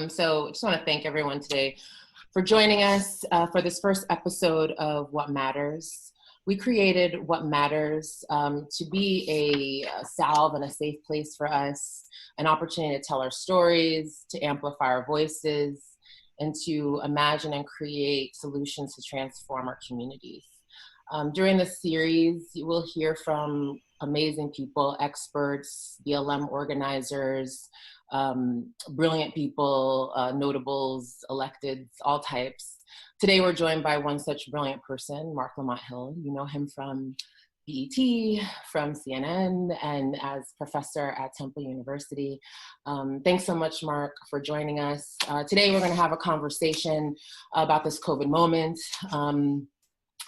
So I just want to thank everyone today for joining us for this first episode of What Matters. We created What Matters to be a salve and a safe place for us, an opportunity to tell our stories, to amplify our voices, and to imagine and create solutions to transform our communities. During this series, you will hear from amazing people, experts, BLM organizers, brilliant people, notables, electeds, all types. Today, we're joined by one such brilliant person, Marc Hill. You know him from BET, from CNN, and as professor at Temple University. Thanks so much, Marc, for joining us. Today, we're going to have a conversation about this COVID moment,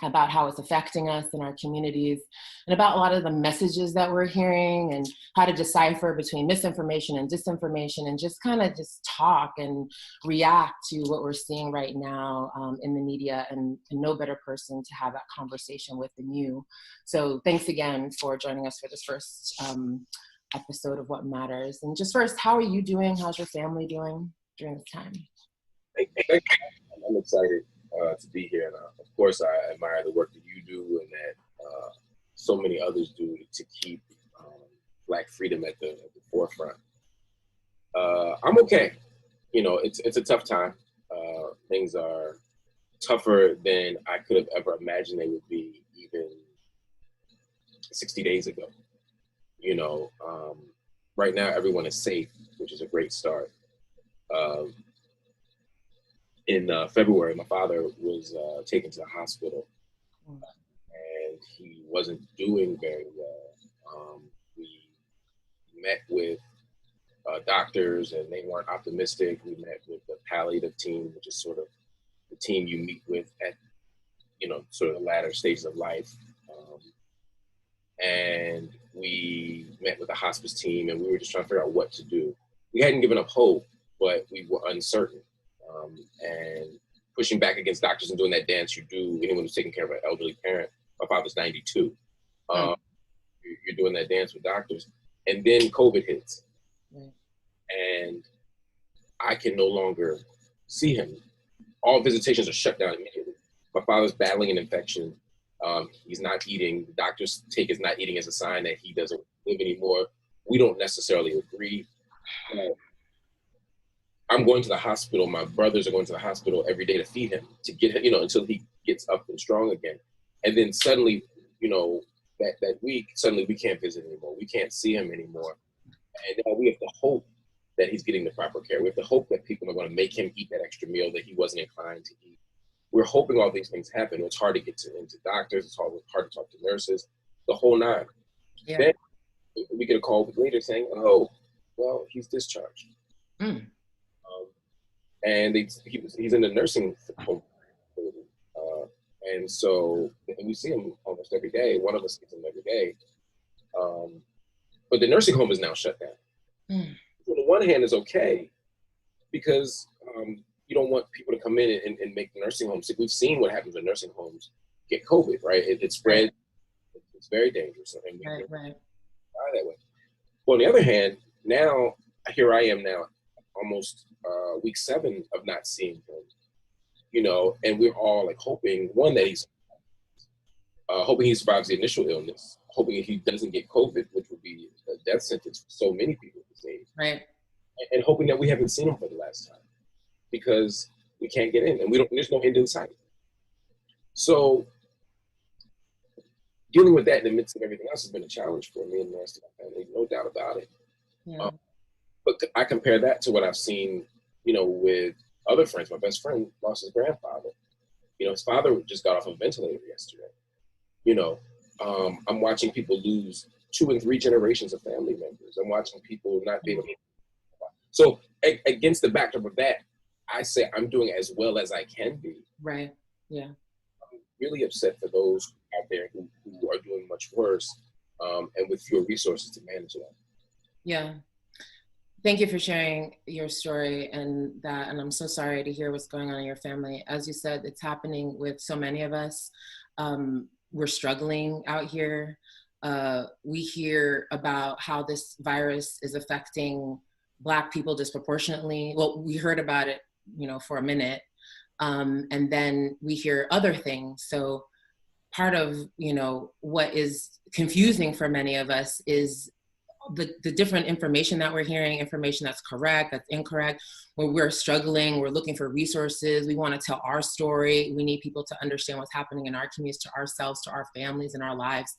about how it's affecting us in our communities, and about a lot of the messages that we're hearing and how to decipher between misinformation and disinformation, and just kind of just talk and react to what we're seeing right now in the media, and no better person to have that conversation with than you. So thanks again for joining us for this first episode of What Matters. And just first, how are you doing? How's your family doing during this time? Thank you. I'm excited to be here, and of course I admire the work that you do and that so many others do to keep Black freedom at the forefront. I'm okay. You know, it's a tough time. Things are tougher than I could have ever imagined they would be even 60 days ago. You know, right now everyone is safe, which is a great start. In February, my father was taken to the hospital, and he wasn't doing very well. We met with doctors, and they weren't optimistic. We met with the palliative team, which is sort of the team you meet with at, you know, sort of the latter stages of life. And we met with the hospice team, and we were just trying to figure out what to do. We hadn't given up hope, but we were uncertain. And pushing back against doctors and doing that dance you do, anyone who's taking care of an elderly parent. My father's 92. You're doing that dance with doctors. And then COVID hits. And I can no longer see him. All visitations are shut down immediately. My father's battling an infection. He's not eating. The doctors take his not eating as a sign that he doesn't live anymore. We don't necessarily agree. I'm going to the hospital. My brothers are going to the hospital every day to feed him, to get him, you know, until he gets up and strong again. And then suddenly, you know, that week, suddenly we can't visit anymore. We can't see him anymore. And now we have to hope that he's getting the proper care. We have to hope that people are going to make him eat that extra meal that he wasn't inclined to eat. We're hoping all these things happen. It's hard to get into doctors. It's hard to talk to nurses, the whole nine. Yeah. Then we get a call with later saying, oh, well, he's discharged. And he's in the nursing home. And so we see him almost every day. One of us sees him every day. But the nursing home is now shut down. On the one hand, is okay, because you don't want people to come in and make the nursing homes sick. We've seen what happens when nursing homes get COVID, right? It spreads. It's very dangerous. And we die that way. Well, on the other hand, now, here I am now, almost week 7 of not seeing him, you know, and we're all like hoping, one, that hoping he survives the initial illness, hoping he doesn't get COVID, which would be a death sentence for so many people these days. Right. And hoping that we haven't seen him for the last time, because we can't get in, and there's no end in sight. So dealing with that in the midst of everything else has been a challenge for me and the rest of my family, no doubt about it. Yeah. But I compare that to what I've seen, you know, with other friends. My best friend lost his grandfather. You know, his father just got off a ventilator yesterday. You know, I'm watching people lose 2 and 3 generations of family members. I'm watching people not be able to. So against the backdrop of that, I say I'm doing as well as I can be. Right. Yeah. I'm really upset for those out there who are doing much worse, and with fewer resources to manage that. Yeah. Thank you for sharing your story and that. And I'm so sorry to hear what's going on in your family. As you said, it's happening with so many of us. We're struggling out here. We hear about how this virus is affecting Black people disproportionately. Well, we heard about it, for a minute. And then we hear other things. So part of, what is confusing for many of us is the different information that we're hearing, information that's correct, that's incorrect. When we're struggling, we're looking for resources. We want to tell our story. We need people to understand what's happening in our communities, to ourselves, to our families, and our lives.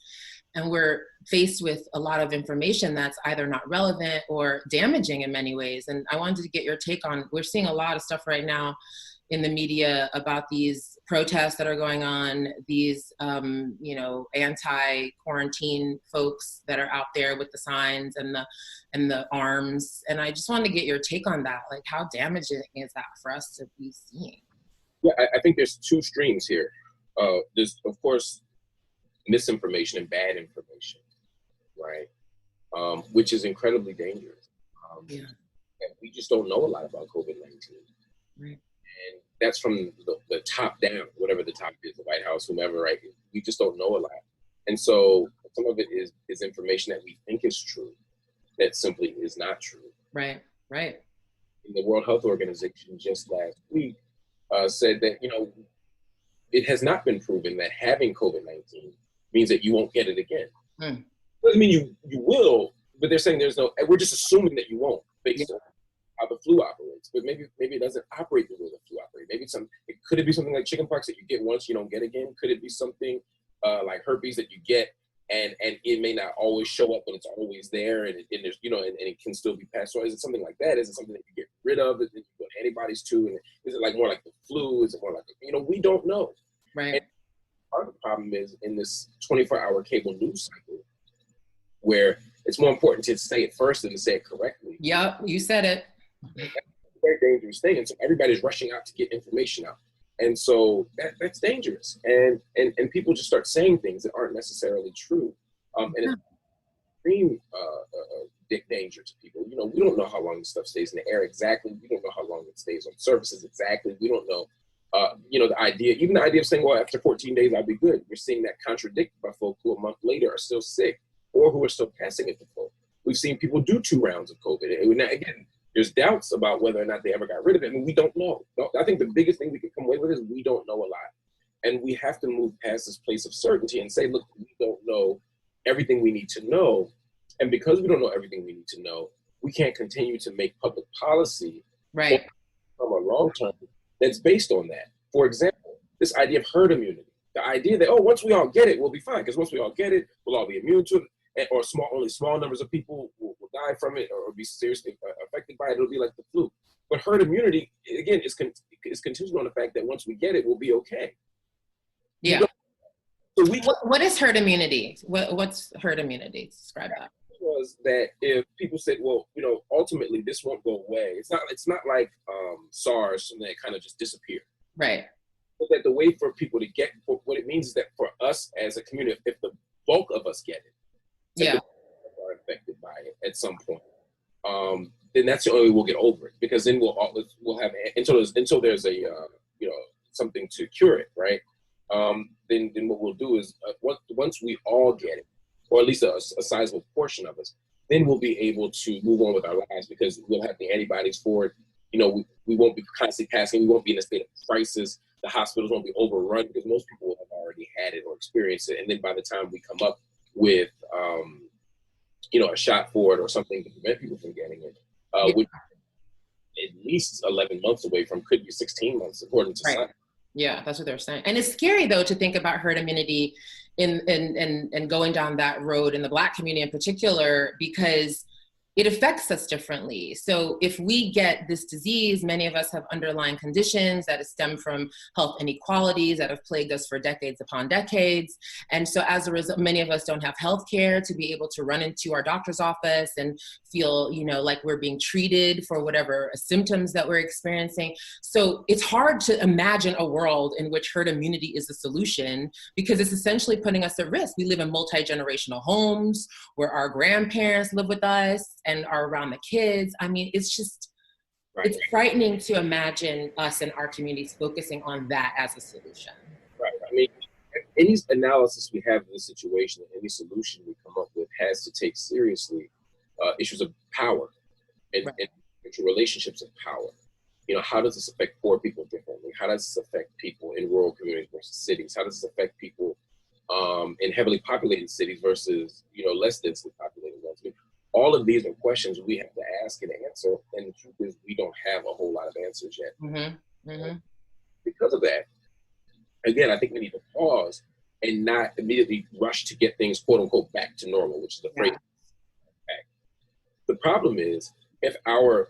And we're faced with a lot of information that's either not relevant or damaging in many ways. And I wanted to get your take on, we're seeing a lot of stuff right now in the media about these protests that are going on, these, anti-quarantine folks that are out there with the signs and the arms. And I just wanted to get your take on that. Like, how damaging is that for us to be seeing? Yeah, I think there's two streams here. There's, of course, misinformation and bad information, right? Which is incredibly dangerous. And we just don't know a lot about COVID-19. Right. And that's from the top down, whatever the top is, the White House, whomever, right? We just don't know a lot. And so some of it is information that we think is true that simply is not true. Right. And the World Health Organization just last week said that, it has not been proven that having COVID-19 means that you won't get it again. Doesn't mean you will, but they're saying we're just assuming that you won't based on how the flu operates. But maybe it doesn't operate the way the flu operates. Could it be something like chickenpox that you get once, you don't get again? Could it be something like herpes that you get and it may not always show up, but it's always there and there's, and it can still be passed on? Is it something like that? Is it something that you get rid of? Is it you put antibodies to? And is it like more like the flu? Is it more like, we don't know. Right. And part of the problem is in this 24-hour cable news cycle where it's more important to say it first than to say it correctly. Yep, you said it. That's a very dangerous thing. And so everybody's rushing out to get information out. And so that's dangerous. And people just start saying things that aren't necessarily true. And it's extreme danger to people. We don't know how long this stuff stays in the air exactly. We don't know how long it stays on surfaces exactly. We don't know. The idea of saying, well, after 14 days, I'll be good. We're seeing that contradicted by folk who a month later are still sick or who are still passing it to folk. We've seen people do 2 rounds of COVID. And now, again, there's doubts about whether or not they ever got rid of it. I mean, we don't know. I think the biggest thing we can come away with is we don't know a lot. And we have to move past this place of certainty and say, look, we don't know everything we need to know. And because we don't know everything we need to know, we can't continue to make public policy right from a long term that's based on that. For example, this idea of herd immunity, the idea that, once we all get it, we'll be fine. Because once we all get it, we'll all be immune to it, or only small numbers of people will die from it or be seriously affected by it. It'll be like the flu. But herd immunity, again, is contingent on the fact that once we get it, we'll be okay. Yeah. So what is herd immunity? What's herd immunity? Describe that. Was that if people said, well, ultimately this won't go away. It's not like SARS and then it kind of just disappeared. Right. But that the way for people to get, what it means is that for us as a community, if the bulk of us get it, are affected by it at some point, then that's the only way we'll get over it. Because then we'll have until there's a something to cure it, right? Then what we'll do is once we all get it, or at least a sizable portion of us, then we'll be able to move on with our lives because we'll have the antibodies for it. We won't be constantly passing. We won't be in a state of crisis. The hospitals won't be overrun because most people will have already had it or experienced it. And then by the time we come up with, a shot for it or something to prevent people from getting it, which at least 11 months away from, could be 16 months according to science. Yeah, that's what they're saying. And it's scary, though, to think about herd immunity and going down that road in the Black community in particular, because it affects us differently. So if we get this disease, many of us have underlying conditions that stem from health inequalities that have plagued us for decades upon decades. And so as a result, many of us don't have health care to be able to run into our doctor's office and feel, like we're being treated for whatever symptoms that we're experiencing. So it's hard to imagine a world in which herd immunity is the solution, because it's essentially putting us at risk. We live in multi-generational homes where our grandparents live with us and are around the kids. I mean, it's just, It's frightening to imagine us and our communities focusing on that as a solution. Right. I mean, any analysis we have of the situation, any solution we come up with has to take seriously issues of power. and relationships of power. You know, how does this affect poor people differently? How does this affect people in rural communities versus cities? How does this affect people in heavily populated cities versus, you know, less densely populated ones? I mean, all of these are questions we have to ask and answer, and the truth is we don't have a whole lot of answers yet. Because of that, again, I think we need to pause and not immediately rush to get things, quote unquote, back to normal, which is the phrase. The problem is, if our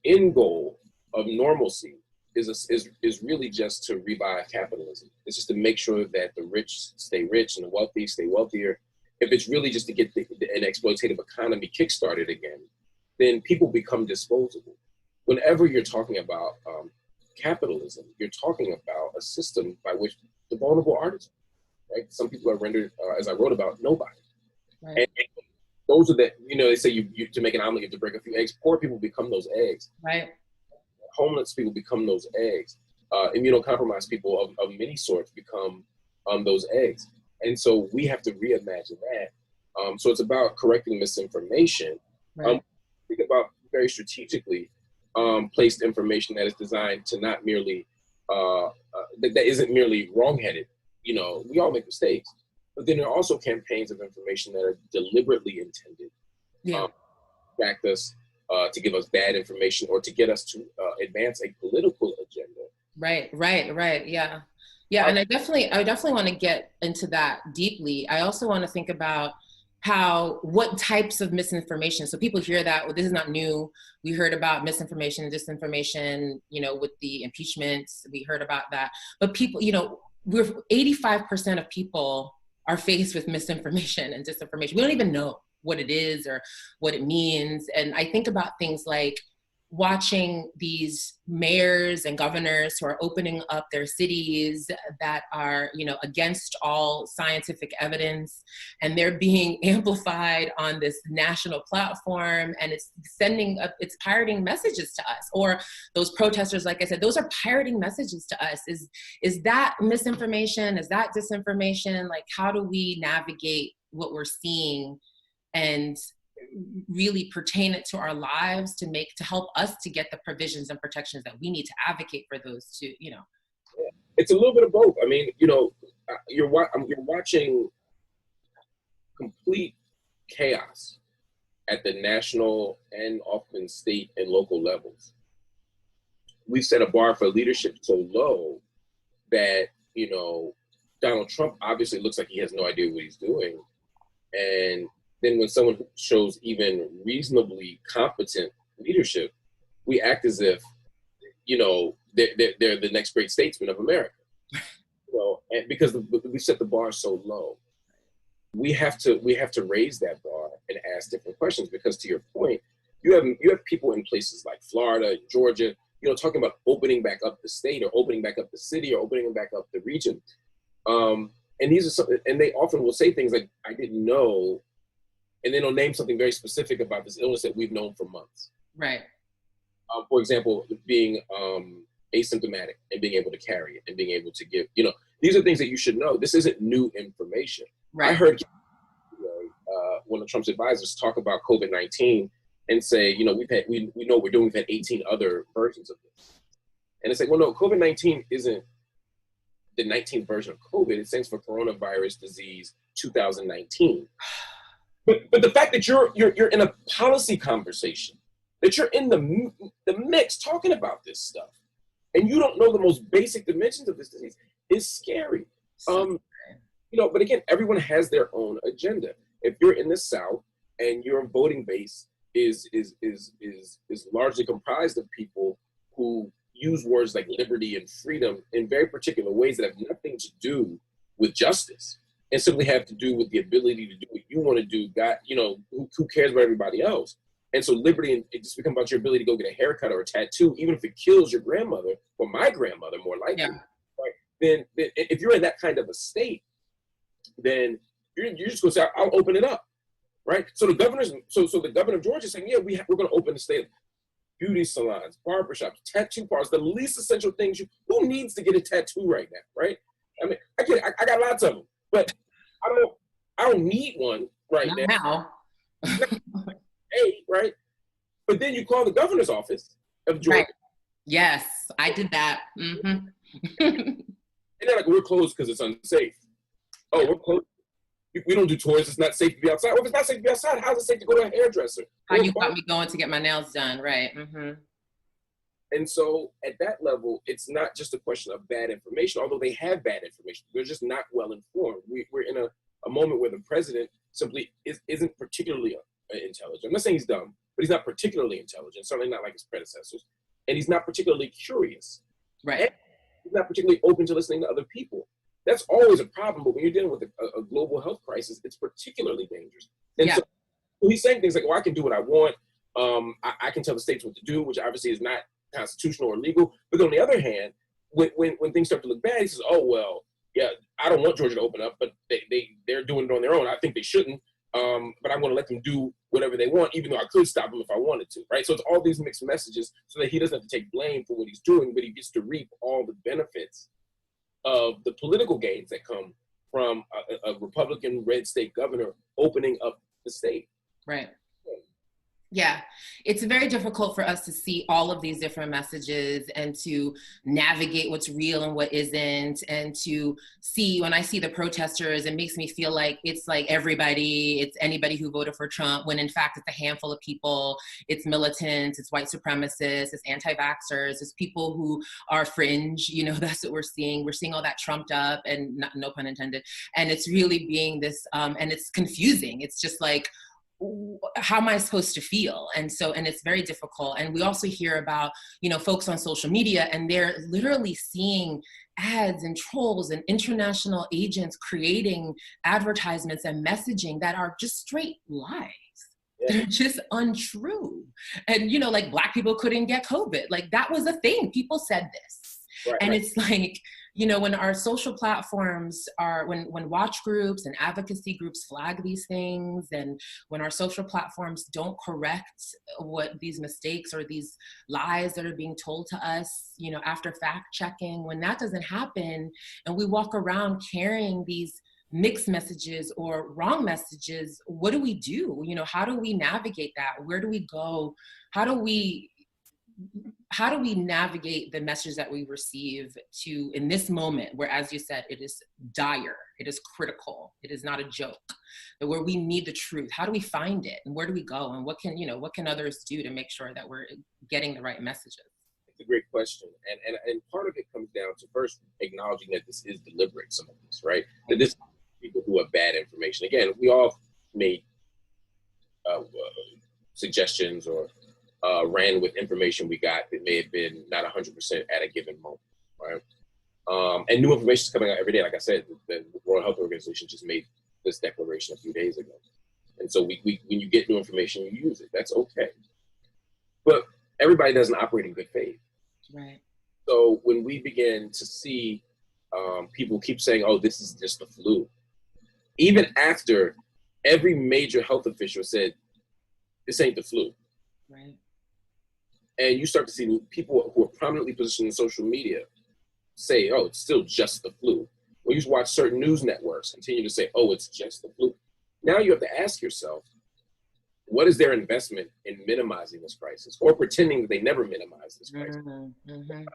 end goal of normalcy is really just to revive capitalism, it's just to make sure that the rich stay rich and the wealthy stay wealthier. If it's really just to get an exploitative economy kickstarted again, then people become disposable. Whenever you're talking about capitalism, you're talking about a system by which the vulnerable artists, right? Some people are rendered, as I wrote about, nobody. Right. And those are the, you know, they say you to make an omelet, you have to break a few eggs. Poor people become those eggs. Right. Homeless people become those eggs. Immunocompromised people of many sorts become those eggs. And so we have to reimagine that. So it's about correcting misinformation. Right. Think about very strategically placed information that is designed to not merely, that isn't merely wrongheaded. You know, we all make mistakes, but then there are also campaigns of information that are deliberately intended to distract us, to give us bad information, or to get us to advance a political agenda. Right. Yeah. And I definitely want to get into that deeply. I also want to think about what types of misinformation. So people hear that, well, this is not new. We heard about misinformation, disinformation, you know, with the impeachments, we heard about that. But people, you know, 85% of people are faced with misinformation and disinformation. We don't even know what it is or what it means. And I think about things like watching these mayors and governors who are opening up their cities that are, you know, against all scientific evidence, and they're being amplified on this national platform, and it's pirating messages to us. Or those protesters, like I said, those are pirating messages to us. Is that misinformation? Is that disinformation? Like, how do we navigate what we're seeing and really pertain it to our lives to help us to get the provisions and protections that we need to advocate for those to, you know? It's a little bit of both. I mean, you know, you're watching complete chaos at the national and often state and local levels. We've set a bar for leadership so low that, you know, Donald Trump obviously looks like he has no idea what he's doing. And then when someone shows even reasonably competent leadership, we act as if, you know, they're the next great statesman of America. You know, and because we set the bar so low, we have to raise that bar and ask different questions. Because to your point, you have people in places like Florida, Georgia, you know, talking about opening back up the state, or opening back up the city, or opening back up the region. And these are something, and they often will say things like, "I didn't know." And then they'll name something very specific about this illness that we've known for months. Right. For example, being asymptomatic and being able to carry it and being able to give, you know, these are things that you should know. This isn't new information. Right. I heard one of Trump's advisors talk about COVID-19 and say, you know, we know what we're doing. We've had 18 other versions of this. And it's like, well, no, COVID-19 isn't the 19th version of COVID. It stands for coronavirus disease 2019. But the fact that you're in a policy conversation, that you're in the mix talking about this stuff, and you don't know the most basic dimensions of this disease is scary. You know, but again, everyone has their own agenda. If you're in the South and your voting base is largely comprised of people who use words like liberty and freedom in very particular ways that have nothing to do with justice, and simply have to do with the ability to do what you want to do. God, you know, who cares about everybody else? And so liberty, and it just becomes about your ability to go get a haircut or a tattoo, even if it kills your grandmother or my grandmother, more likely. Yeah. Right? Then if you're in that kind of a state, then you're just going to say, I'll open it up, right? So the governor of Georgia is saying, yeah, we're going to open the state. Beauty salons, barbershops, tattoo parlors, the least essential things. Who needs to get a tattoo right now, right? I mean, I got lots of them. But I don't need one right now. Hey, right? But then you call the governor's office of Georgia. Right. Yes, I did that. Mm-hmm. And they're like, we're closed because it's unsafe. Oh, we're closed. We don't do tours. It's not safe to be outside. Well, if it's not safe to be outside, how's it safe to go to a hairdresser? How you got me going to get my nails done, right? Mm-hmm. And so at that level, it's not just a question of bad information, although they have bad information. They're just not well informed. We're in a moment where the president simply isn't particularly intelligent. I'm not saying he's dumb, but he's not particularly intelligent, certainly not like his predecessors. And he's not particularly curious. Right. And he's not particularly open to listening to other people. That's always a problem, but when you're dealing with a global health crisis, it's particularly dangerous. And so he's saying things like, well, I can do what I want. I can tell the states what to do, which obviously is not constitutional or legal. But on the other hand, when things start to look bad, he says, oh, well, yeah, I don't want Georgia to open up, but they're doing it on their own. I think they shouldn't, but I'm going to let them do whatever they want, even though I could stop them if I wanted to, right? So it's all these mixed messages so that he doesn't have to take blame for what he's doing, but he gets to reap all the benefits of the political gains that come from a Republican red state governor opening up the state. Right. Yeah, it's very difficult for us to see all of these different messages and to navigate what's real and what isn't, and to see, when I see the protesters, it makes me feel like it's like everybody, it's anybody who voted for Trump, when in fact it's a handful of people, it's militants, it's white supremacists, it's anti-vaxxers, it's people who are fringe, you know, that's what we're seeing. We're seeing all that trumped up, and not, no pun intended, and it's really being this, and it's confusing. It's just like, how am I supposed to feel? And so, and it's very difficult. And we also hear about, you know, folks on social media, and they're literally seeing ads and trolls and international agents creating advertisements and messaging that are just straight lies. Yeah. They're just untrue. And, you know, like Black people couldn't get COVID. Like that was a thing. People said this. Right, and it's like, you know, when our social platforms are, when watch groups and advocacy groups flag these things, and when our social platforms don't correct what these mistakes or these lies that are being told to us, you know, after fact checking, when that doesn't happen, and we walk around carrying these mixed messages or wrong messages, what do we do? You know, how do we navigate that? Where do we go? How do we navigate the message that we receive to, in this moment where, as you said, it is dire, it is critical, it is not a joke, where we need the truth? How do we find it, and where do we go, and what can others do to make sure that we're getting the right messages? It's a great question, and part of it comes down to first acknowledging that this is deliberate, some of this, right? That this is people who have bad information. Again, we all made suggestions or ran with information we got that may have been not 100% at a given moment, right? And new information is coming out every day. Like I said, the World Health Organization just made this declaration a few days ago. And so when you get new information, you use it. That's okay. But everybody doesn't operate in good faith. Right. So when we begin to see people keep saying, oh, this is just the flu, even after every major health official said, this ain't the flu. Right. And you start to see people who are prominently positioned in social media say, oh, it's still just the flu. Or you watch certain news networks continue to say, oh, it's just the flu. Now you have to ask yourself, what is their investment in minimizing this crisis, or pretending that they never minimize this crisis? Mm-hmm. Mm-hmm. Not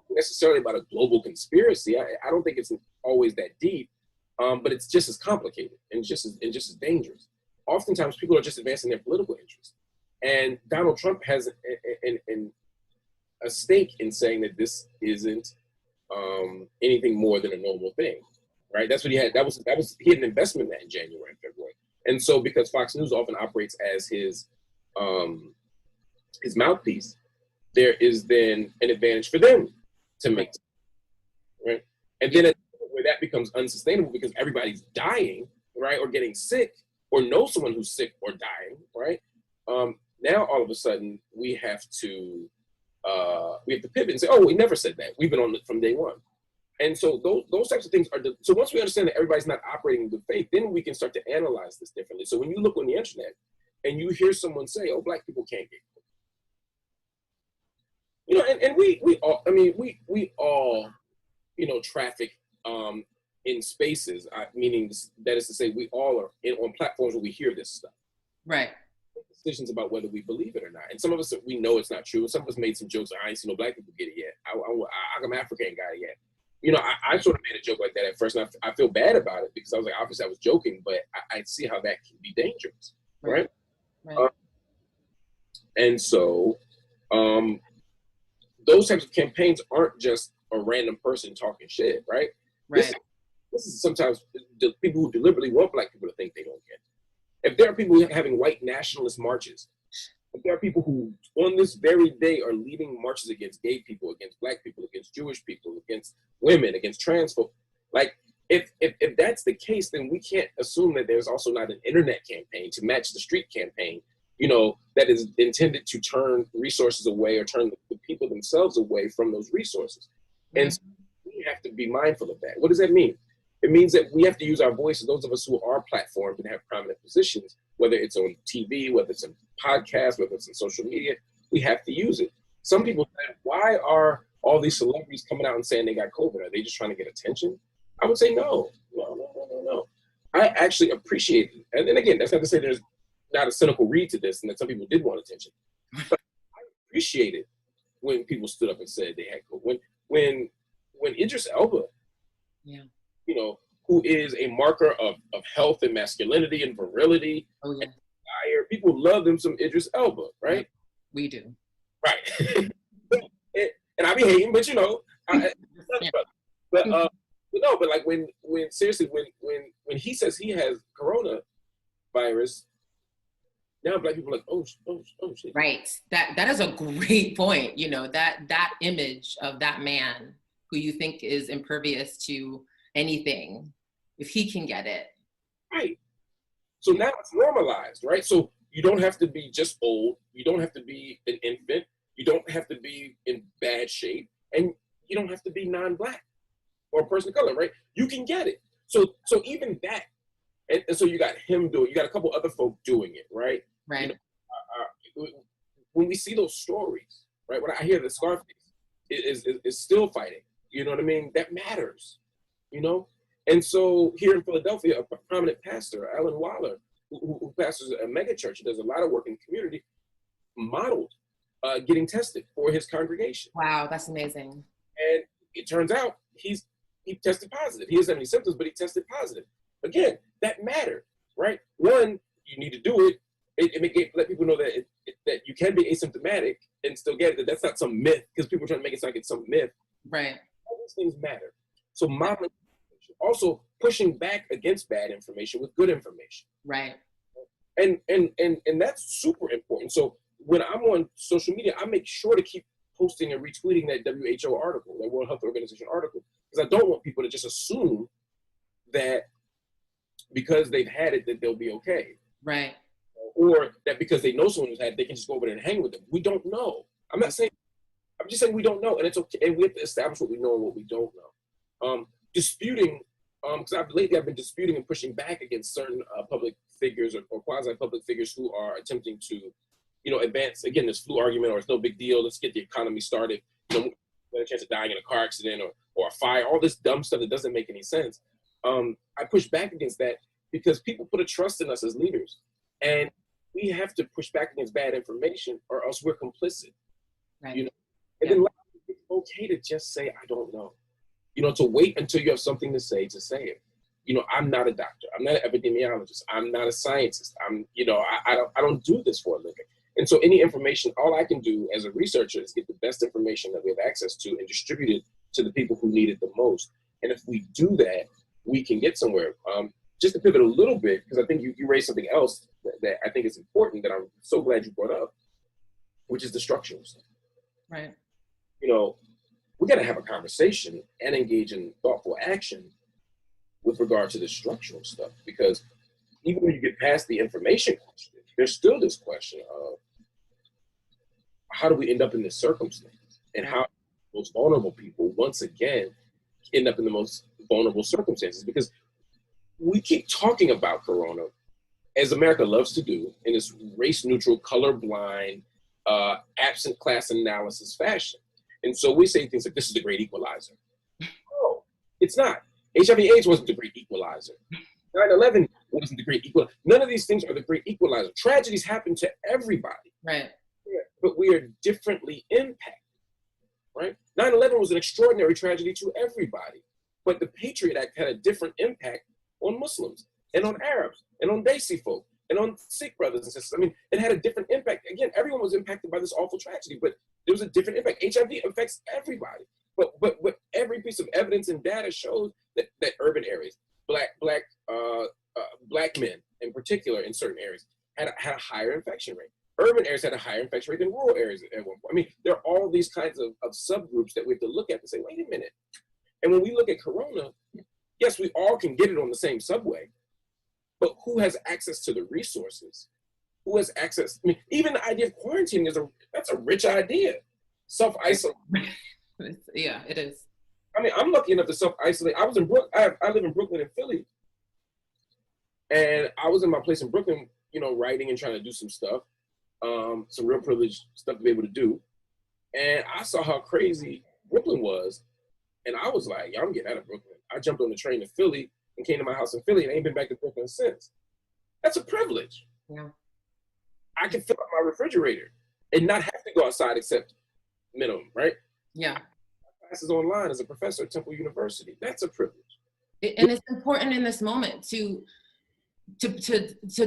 necessarily about a global conspiracy. I don't think it's always that deep, but it's just as complicated and just as dangerous. Oftentimes people are just advancing their political interests. And Donald Trump has a stake in saying that this isn't anything more than a normal thing, right? That's what he had. He had an investment in that in January and February. And so, because Fox News often operates as his mouthpiece, there is then an advantage for them to make, right? And then where that becomes unsustainable because everybody's dying, right, or getting sick, or know someone who's sick or dying, right? Now all of a sudden we have to pivot and say, oh, we never said that. We've been on it from day one. And so those types of things are, so once we understand that everybody's not operating in good faith, then we can start to analyze this differently. So when you look on the internet and you hear someone say, oh, Black people can't get COVID. You know, and we all, you know, traffic in spaces, meaning that is to say we all are on platforms where we hear this stuff. Right. At the decisions about whether we believe it or not. And some of us, we know it's not true. Some of us made some jokes. I ain't seen no black people get it yet. I'm African, ain't got it yet. You know, I sort of made a joke like that at first, and I feel bad about it because I was like, obviously I was joking, but I see how that can be dangerous, right? And so those types of campaigns aren't just a random person talking shit, right? This is sometimes the people who deliberately want black people to think they don't get it. If there are people having white nationalist marches, if there are people who on this very day are leading marches against gay people, against black people, against Jewish people, against women, against trans folk, like if that's the case, then we can't assume that there's also not an internet campaign to match the street campaign, you know, that is intended to turn resources away or turn the people themselves away from those resources. And so we have to be mindful of that. What does that mean? It means that we have to use our voices, those of us who are platformed and have prominent positions, whether it's on TV, whether it's in podcasts, whether it's in social media, we have to use it. Some people say, why are all these celebrities coming out and saying they got COVID? Are they just trying to get attention? I would say no. I actually appreciate it. And then again, that's not to say there's not a cynical read to this and that some people did want attention. But I appreciate it when people stood up and said they had COVID. When Idris Elba, you know, who is a marker of health and masculinity and virility and desire, people love them some Idris Elba, right? We do. Right. and I be hating, but you know, but like when seriously, when he says he has coronavirus, now black people are like, oh shit. Right. That is a great point. You know, that image of that man who you think is impervious to anything, if he can get it. Right. So now it's normalized, right? So you don't have to be just old. You don't have to be an infant. You don't have to be in bad shape. And you don't have to be non-black or a person of color, right? You can get it. So even that, and so you got him doing, you got a couple other folk doing it, right? Right. You know, when we see those stories, right? When I hear that Scarface is still fighting, you know what I mean? That matters, you know? And so here in Philadelphia, a prominent pastor, Alan Waller, who pastors a mega church, does a lot of work in the community, modeled getting tested for his congregation. Wow, that's amazing. And it turns out he tested positive. He doesn't have any symptoms, but he tested positive. Again, that mattered, right? One, you need to do it. Let people know that that you can be asymptomatic and still get it. That's not some myth, because people are trying to make it sound like it's some myth. Right. All these things matter. So modeling, also pushing back against bad information with good information. Right. And that's super important. So when I'm on social media, I make sure to keep posting and retweeting that WHO article, that World Health Organization article, because I don't want people to just assume that because they've had it that they'll be okay. Right. Or that because they know someone who's had it, they can just go over there and hang with them. We don't know. I'm just saying we don't know, and it's okay. And we have to establish what we know and what we don't know. Disputing, because lately I've been disputing and pushing back against certain public figures or quasi-public figures who are attempting to, you know, advance, again, this flu argument, or it's no big deal, let's get the economy started, you know, a chance of dying in a car accident or a fire, all this dumb stuff that doesn't make any sense. I push back against that because people put a trust in us as leaders, and we have to push back against bad information or else we're complicit. Right. You know, and then it's okay to just say, I don't know. You know, to wait until you have something to say it. You know, I'm not a doctor. I'm not an epidemiologist. I'm not a scientist. I don't do this for a living. And so any information, all I can do as a researcher is get the best information that we have access to and distribute it to the people who need it the most. And if we do that, we can get somewhere. Just to pivot a little bit, because I think you raised something else that I think is important that I'm so glad you brought up, which is the structural stuff. Right. You know, we got to have a conversation and engage in thoughtful action with regard to the structural stuff, because even when you get past the information question, there's still this question of how do we end up in this circumstance, and how most vulnerable people once again end up in the most vulnerable circumstances, because we keep talking about Corona, as America loves to do, in this race-neutral, colorblind, absent class analysis fashion. And so we say things like, this is the great equalizer. No, it's not. HIV/AIDS wasn't the great equalizer. 9/11 wasn't the great equalizer. None of these things are the great equalizer. Tragedies happen to everybody. Right. But we are differently impacted, right? 9/11 was an extraordinary tragedy to everybody. But the Patriot Act had a different impact on Muslims and on Arabs and on Desi folk and on Sikh brothers and sisters. I mean, it had a different impact. Again, everyone was impacted by this awful tragedy, but there was a different impact. HIV affects everybody. But every piece of evidence and data shows that urban areas, black men in particular in certain areas had a higher infection rate. Urban areas had a higher infection rate than rural areas at one point. I mean, there are all these kinds of subgroups that we have to look at and say, wait a minute. And when we look at Corona, yes, we all can get it on the same subway, but who has access to the resources? Who has access? I mean, even the idea of quarantining that's a rich idea. Self-isolate. Yeah, it is. I mean, I'm lucky enough to self-isolate. I was in I live in Brooklyn and Philly. And I was in my place in Brooklyn, you know, writing and trying to do some stuff, some real privileged stuff to be able to do. And I saw how crazy Brooklyn was. And I was like, yo, I'm getting out of Brooklyn. I jumped on the train to Philly and came to my house in Philly and ain't been back to Brooklyn since. That's a privilege. Yeah. I can fill up my refrigerator and not have to go outside except minimum, right? Yeah. Classes online as a professor at Temple University. That's a privilege. And it's important in this moment to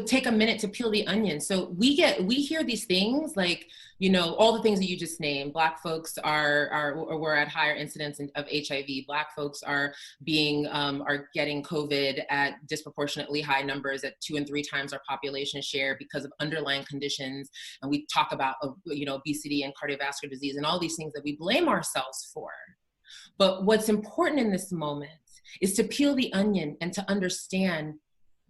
take a minute to peel the onion. So we hear these things like, you know, all the things that you just named. Black folks were at higher incidence of HIV. Black folks are getting COVID at disproportionately high numbers, at 2 and 3 times our population share because of underlying conditions. And we talk about, you know, obesity and cardiovascular disease and all these things that we blame ourselves for. But what's important in this moment is to peel the onion and to understand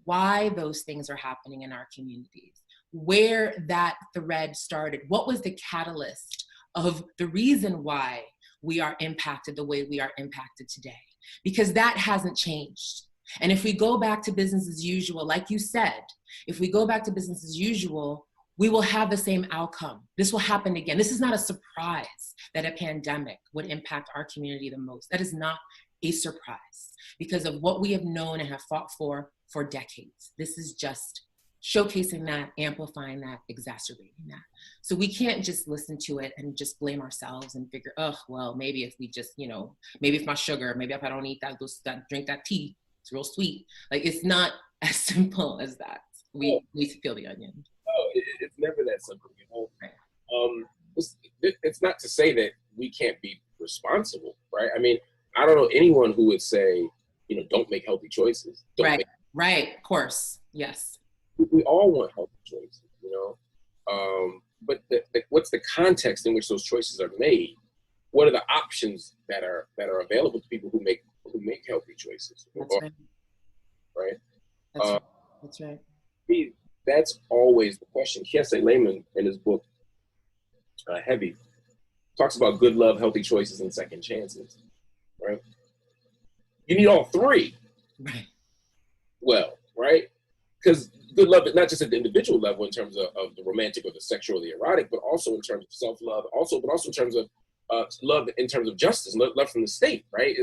why those things are happening in our communities, where that thread started, what was the catalyst of the reason why we are impacted the way we are impacted today, because that hasn't changed. And if we go back to business as usual, like you said, if we go back to business as usual, we will have the same outcome. This will happen again. This is not a surprise that a pandemic would impact our community the most. That is not a surprise because of what we have known and have fought for decades. This is just showcasing that, amplifying that, exacerbating that. So we can't just listen to it and just blame ourselves and figure, oh, well, maybe if we just, you know, maybe if my sugar, maybe if I don't eat drink that tea, it's real sweet. Like, it's not as simple as that. We need to peel the onion. Oh, it's never that simple, you know? Right. It's not to say that we can't be responsible, right? I mean, I don't know anyone who would say, you know, don't make healthy choices. Right, of course, yes. We all want healthy choices, you know? But what's the context in which those choices are made? What are the options that are available to people who make healthy choices? That's right. Right? That's right. That's always the question. Kiese Lehman, in his book, Heavy, talks about good love, healthy choices, and second chances, right? You need all three. Right. Well, right? Because good love is not just at the individual level in terms of the romantic or the sexual or the erotic, but also in terms of self-love, but also in terms of love in terms of justice, love from the state, right?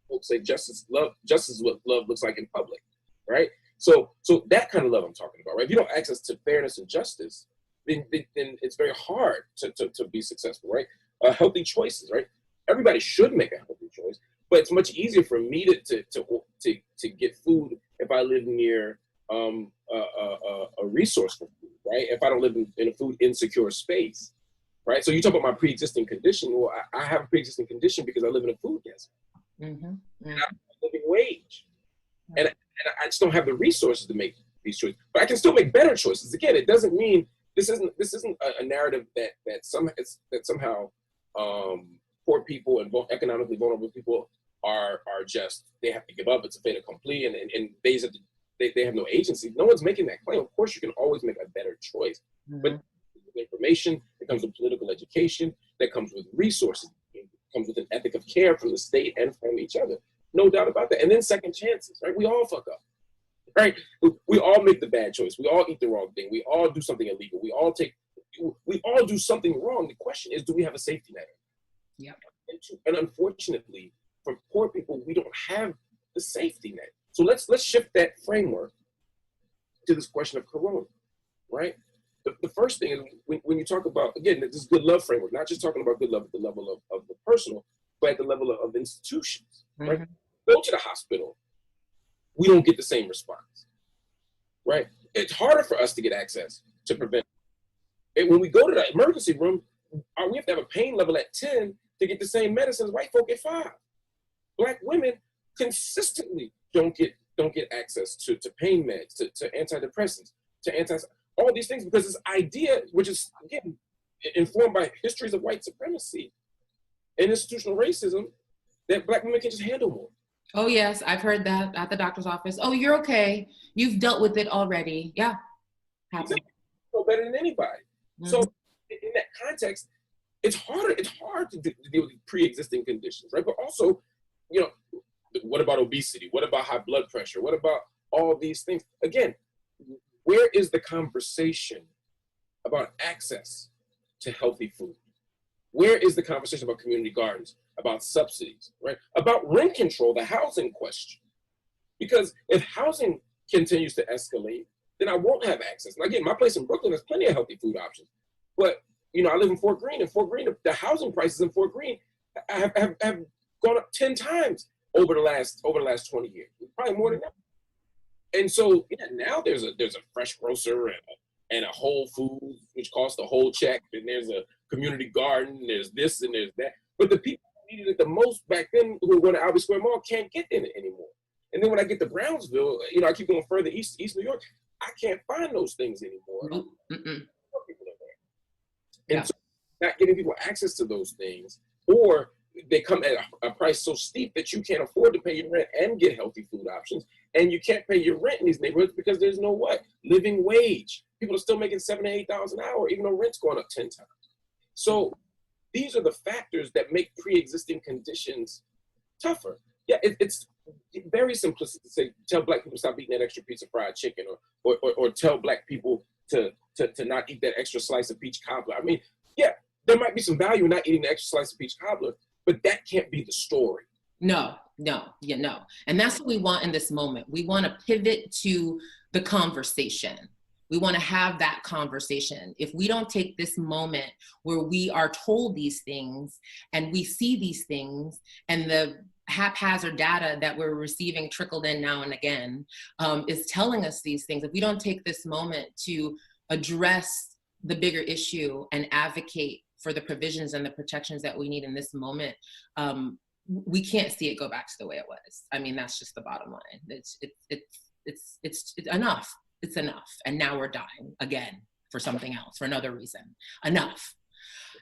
Folks say justice is what love looks like in public, right? So that kind of love I'm talking about, right? If you don't have access to fairness and justice, then it's very hard to be successful, right? Healthy choices, right? Everybody should make a healthy choice, but it's much easier for me to get food if I live near a resource for food, right? If I don't live in a food insecure space, right? So you talk about my pre-existing condition. Well, I have a pre-existing condition because I live in a food desert. Mm-hmm. Mm-hmm. And I have a living wage, and I just don't have the resources to make these choices. But I can still make better choices. Again, it doesn't mean this isn't a narrative that somehow poor people and economically vulnerable people are just, they have to give up. It's a fait accompli, and they have no agency. No one's making that claim. Of course, you can always make a better choice, mm-hmm. But information that comes with political education, that comes with resources, it comes with an ethic of care from the state and from each other. No doubt about that. And then second chances, right? We all fuck up, right? We all make the bad choice. We all eat the wrong thing. We all do something illegal. We all do something wrong. The question is, do we have a safety net? Yeah. And unfortunately, for poor people, we don't have the safety net So let's shift that framework to this question of corona, right? The first thing is when you talk about, again, this good love framework, not just talking about good love at the level of the personal, but at the level of institutions, right? Go to the hospital, we don't get the same response, right? It's harder for us to get access to prevent. And when we go to the emergency room, we have to have a pain level at 10 to get the same medicines white folk at 5. Black women consistently don't get access to pain meds, to antidepressants, to all these things, because this idea, which is, again, informed by histories of white supremacy and institutional racism, that Black women can just handle more. Oh, yes, I've heard that at the doctor's office. Oh, you're okay. You've dealt with it already. Yeah. Exactly. You know better than anybody. So in that context, it's hard to deal with pre-existing conditions, right? But also, you know, what about obesity? What about high blood pressure? What about all these things? Again, where is the conversation about access to healthy food? Where is the conversation about community gardens, about subsidies, right? About rent control, the housing question. Because if housing continues to escalate, then I won't have access. And again, my place in Brooklyn has plenty of healthy food options. But, you know, I live in Fort Greene. In Fort Greene, the housing prices in Fort Greene have gone up 10 times over the last 20 years, probably more than that. And so, yeah, now there's a fresh grocer and a Whole Foods, which costs a whole check, and there's a community garden, there's this and there's that. But the people who needed it the most back then, who were going to Albee Square Mall, can't get in it anymore. And then when I get to Brownsville, you know, I keep going further east New York, I can't find those things anymore. And so not getting people access to those things, or they come at a price so steep that you can't afford to pay your rent and get healthy food options. And you can't pay your rent in these neighborhoods because there's no living wage. People are still making $7,000 to $8,000 an hour, even though rent's going up 10 times. So these are the factors that make pre-existing conditions tougher. Yeah, it's very simplistic to say, tell Black people stop eating that extra piece of fried chicken, or tell Black people to not eat that extra slice of peach cobbler. I mean, yeah, there might be some value in not eating the extra slice of peach cobbler, but that can't be the story. No. And that's what we want in this moment. We want to pivot to the conversation. We want to have that conversation. If we don't take this moment where we are told these things and we see these things and the haphazard data that we're receiving trickled in now and again is telling us these things, if we don't take this moment to address the bigger issue and advocate for the provisions and the protections that we need in this moment, we can't see it go back to the way it was. I mean, that's just the bottom line. It's enough. It's enough. And now we're dying again for something else, for another reason. Enough.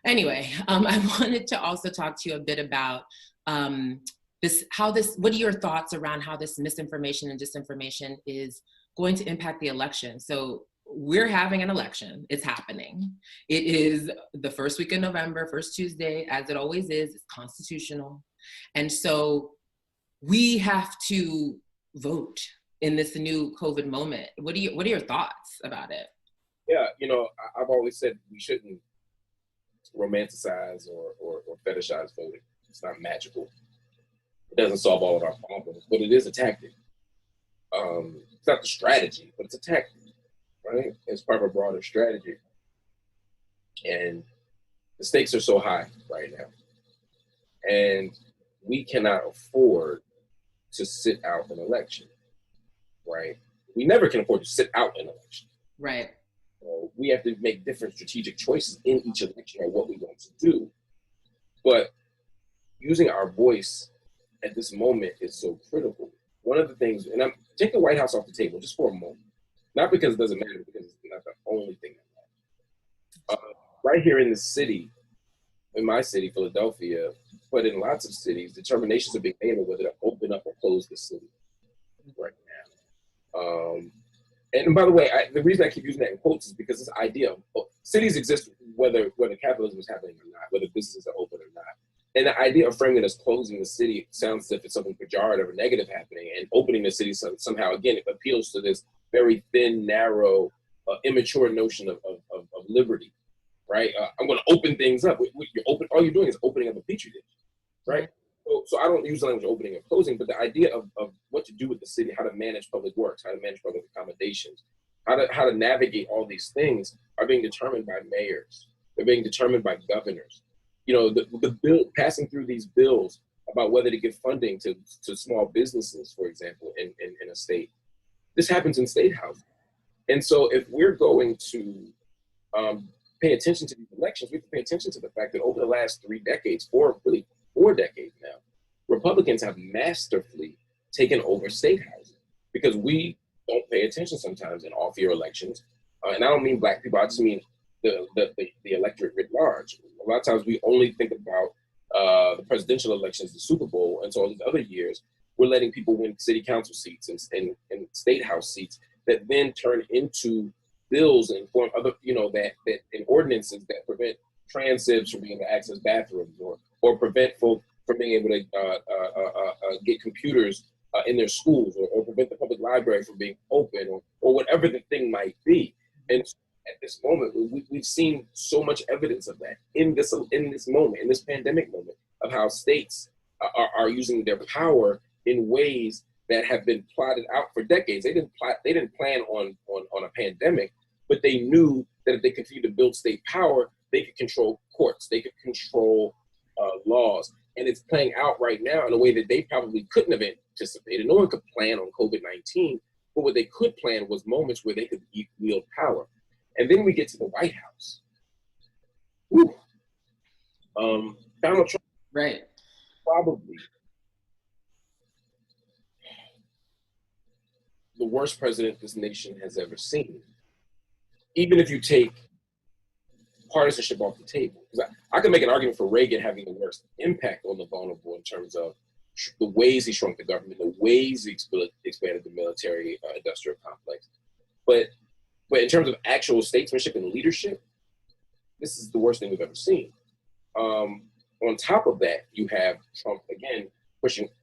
Anyway, I wanted to also talk to you a bit about what are your thoughts around how this misinformation and disinformation is going to impact the election? So we're having an election. It's happening. It is the first week of November, first Tuesday, as it always is. It's constitutional. And so we have to vote in this new COVID moment. What are your thoughts about it? Yeah, you know, I've always said we shouldn't romanticize or fetishize voting. It's not magical. It doesn't solve all of our problems, but it is a tactic. It's not the strategy, but it's a tactic, right? It's part of a broader strategy. And the stakes are so high right now. And we cannot afford to sit out an election, right? We never can afford to sit out an election. Right. So we have to make different strategic choices in each election on what we want to do. But using our voice at this moment is so critical. One of the things, and take the White House off the table just for a moment, not because it doesn't matter, because it's not the only thing that matters. Right here in the city, in my city, Philadelphia, but in lots of cities, determinations are being made on whether to open up or close the city right now. And by the way, the reason I keep using that in quotes is because this idea of cities exist whether capitalism is happening or not, whether businesses are open or not. And the idea of framing it as closing the city sounds as if it's something pejorative or negative happening, and opening the city somehow, again, it appeals to this very thin, narrow, immature notion of liberty, right? I'm going to open things up. All you're doing is opening up a petri dish, right? So I don't use the language opening and closing, but the idea of what to do with the city, how to manage public works, how to manage public accommodations, how to navigate all these things are being determined by mayors. They're being determined by governors. You know, the bill passing through these bills about whether to give funding to small businesses, for example, in a state. This happens in state housing. And so if we're going to pay attention to these elections, we have to pay attention to the fact that over the last 3 decades, really 4 decades now, Republicans have masterfully taken over state housing because we don't pay attention sometimes in off-year elections. And I don't mean Black people, I just mean the electorate writ large. A lot of times we only think about the presidential elections, the Super Bowl, and so all these other years, we're letting people win city council seats and state house seats that then turn into bills and form other, that in ordinances that prevent transibs from being able to access bathrooms or prevent folk from being able to get computers in their schools or prevent the public library from being open or whatever the thing might be. And at this moment, we've seen so much evidence of that in this moment, in this pandemic moment, of how states are using their power in ways that have been plotted out for decades. They didn't plan on a pandemic, but they knew that if they continued to build state power, they could control courts, they could control laws. And it's playing out right now in a way that they probably couldn't have anticipated. No one could plan on COVID-19, but what they could plan was moments where they could wield power. And then we get to the White House. Donald Trump, right, probably the worst president this nation has ever seen. Even if you take partisanship off the table, because I can make an argument for Reagan having the worst impact on the vulnerable in terms of the ways he shrunk the government, the ways he expanded the military industrial complex. But in terms of actual statesmanship and leadership, this is the worst thing we've ever seen. On top of that, you have Trump, again,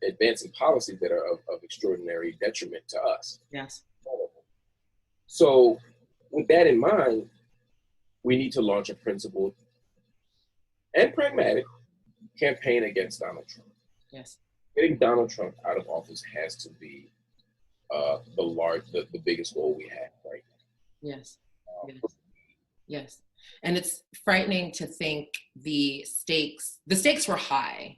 advancing policies that are of extraordinary detriment to us. Yes. So with that in mind, we need to launch a principled and pragmatic campaign against Donald Trump. Yes. Getting Donald Trump out of office has to be the biggest goal we have right now. Yes. Yes. And it's frightening to think the stakes were high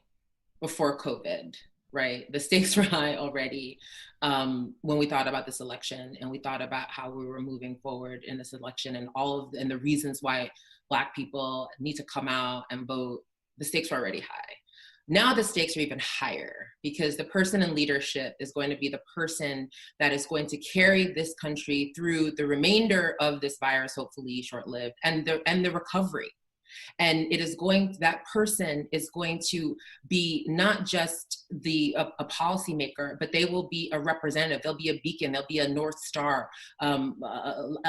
before COVID, right? The stakes were high already when we thought about this election and we thought about how we were moving forward in this election and the reasons why Black people need to come out and vote. The stakes were already high. Now the stakes are even higher because the person in leadership is going to be the person that is going to carry this country through the remainder of this virus, hopefully short-lived, and the recovery. And that person is going to be not just a policymaker, but they will be a representative. They'll be a beacon. They'll be a North Star, a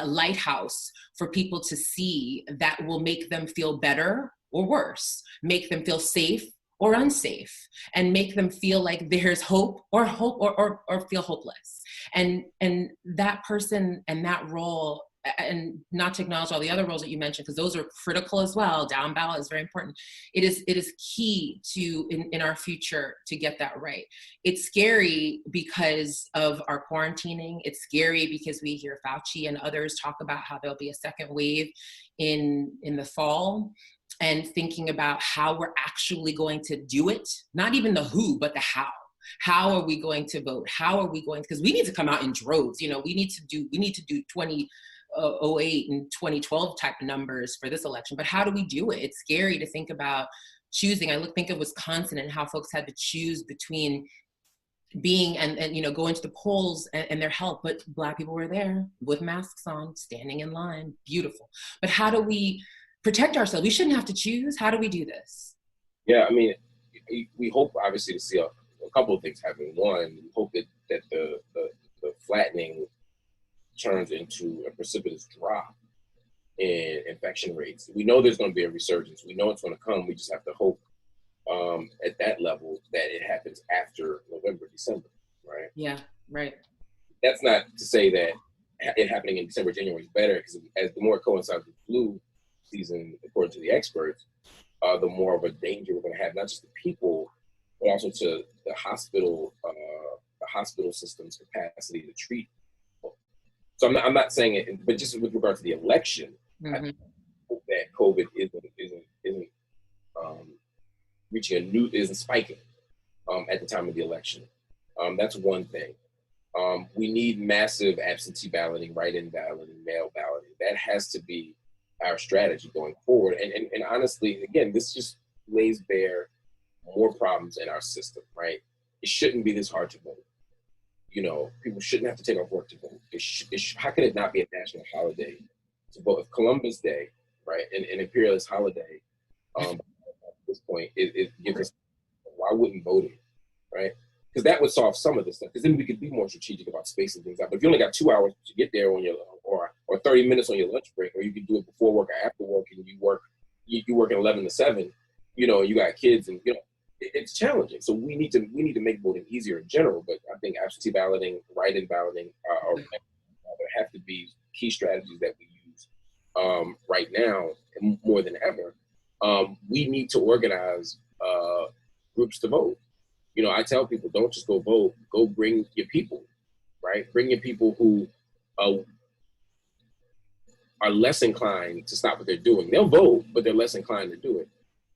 lighthouse for people to see that will make them feel better or worse, make them feel safe or unsafe, and make them feel like there's hope or feel hopeless. And that person and that role, and not to acknowledge all the other roles that you mentioned, because those are critical as well. Down ballot is very important. It is key to in our future to get that right. It's scary because of our quarantining. It's scary because we hear Fauci and others talk about how there'll be a second wave in the fall. And thinking about how we're actually going to do it, not even the who, but the how. How are we going to vote? How are we going? Because we need to come out in droves. We need to do 2008 and 2012 type numbers for this election. But how do we do it? It's scary to think about choosing. Think of Wisconsin and how folks had to choose between being and going to the polls and their health, but Black people were there with masks on, standing in line. Beautiful. But how do we protect ourselves? We shouldn't have to choose. How do we do this? Yeah, I mean, we hope obviously to see a couple of things happen. One, we hope that the flattening turns into a precipitous drop in infection rates. We know there's going to be a resurgence. We know it's going to come. We just have to hope at that level that it happens after November, December, right? Yeah, right. That's not to say that it happening in December, January is better, because as the more it coincides with flu season, according to the experts, the more of a danger we're going to have, not just the people but also to the hospital system's capacity to treat people. So I'm not saying it, but just with regard to the election, I think that COVID isn't isn't spiking at the time of the election. That's one thing. We need massive absentee balloting, write-in balloting, mail balloting. That has to be our strategy going forward. And honestly, again, this just lays bare more problems in our system, right? It shouldn't be this hard to vote. You know, people shouldn't have to take off work to vote. How could it not be a national holiday to vote? If Columbus Day, right, an imperialist holiday, at this point, it gives us, why wouldn't voting, right? Because that would solve some of this stuff. Because then we could be more strategic about spacing things out. But if you only got 2 hours to get there on your, or 30 minutes on your lunch break, or you could do it before work or after work, and you work at 11 to 7, you know, you got kids, and you know, it's challenging. So we need to make voting easier in general. But I think absentee balloting, write-in balloting, there have to be key strategies that we use right now more than ever. We need to organize groups to vote. You know, I tell people, don't just go vote, go bring your people, right? Bring your people who are less inclined to stop what they're doing. They'll vote, but they're less inclined to do it.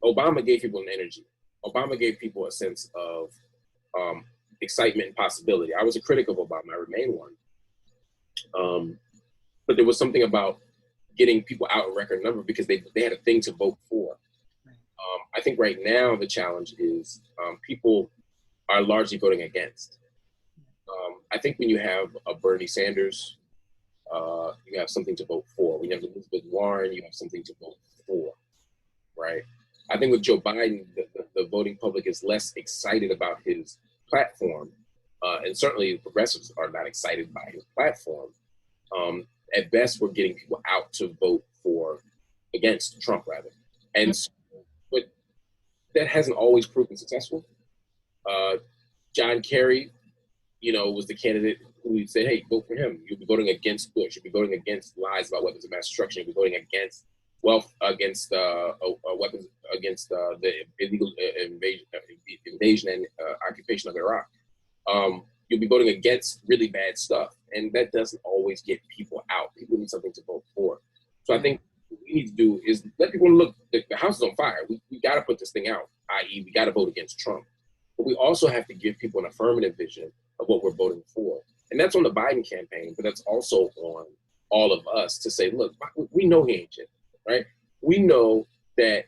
Obama gave people an energy. Obama gave people a sense of excitement and possibility. I was a critic of Obama, I remain one. But there was something about getting people out in record number because they had a thing to vote for. I think right now the challenge is people are largely voting against. I think when you have a Bernie Sanders, you have something to vote for. When you have Elizabeth Warren, you have something to vote for, right? I think with Joe Biden, the voting public is less excited about his platform, and certainly progressives are not excited by his platform. At best, we're getting people out to vote against Trump, rather. And so, but that hasn't always proven successful. John Kerry, you know, was the candidate who said, hey, vote for him. You'll be voting against Bush. You'll be voting against lies about weapons of mass destruction. You'll be voting against against weapons, against the illegal invasion and occupation of Iraq. You'll be voting against really bad stuff. And that doesn't always get people out. People need something to vote for. So I think what we need to do is let people look, the house is on fire. We got to put this thing out, i.e. we got to vote against Trump. But we also have to give people an affirmative vision of what we're voting for. And that's on the Biden campaign, but that's also on all of us to say, look, we know he ain't shit, right? We know that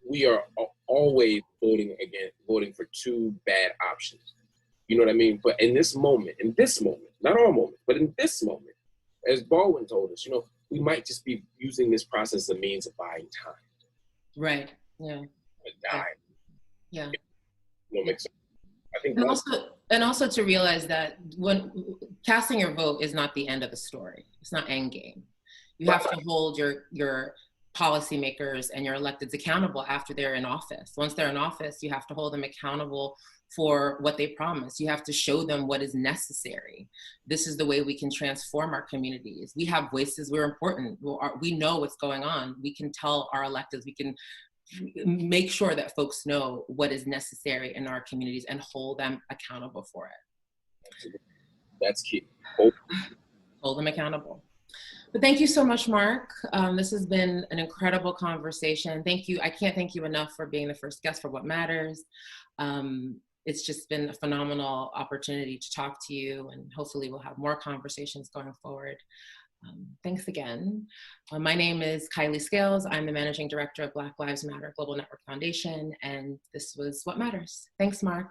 we are always voting for two bad options. You know what I mean? But in this moment, not all moments, but in this moment, as Baldwin told us, you know, we might just be using this process as a means of buying time. Right. Yeah. Die. Yeah. You know, makes sense. I think and also to realize that when casting your vote is not the end of the story. It's not end game. You have to hold your policymakers and your electeds accountable after they're in office. Once they're in office, you have to hold them accountable for what they promise. You have to show them what is necessary. This is the way we can transform our communities. We have voices, we're important. We know what's going on. We can tell our electeds, we can make sure that folks know what is necessary in our communities and hold them accountable for it. That's key. Hold them accountable. But thank you so much, Marc. This has been an incredible conversation. Thank you. I can't thank you enough for being the first guest for What Matters. It's just been a phenomenal opportunity to talk to you, and hopefully we'll have more conversations going forward. Thanks again. My name is Kylie Scales. I'm the Managing Director of Black Lives Matter Global Network Foundation, and this was What Matters. Thanks, Marc.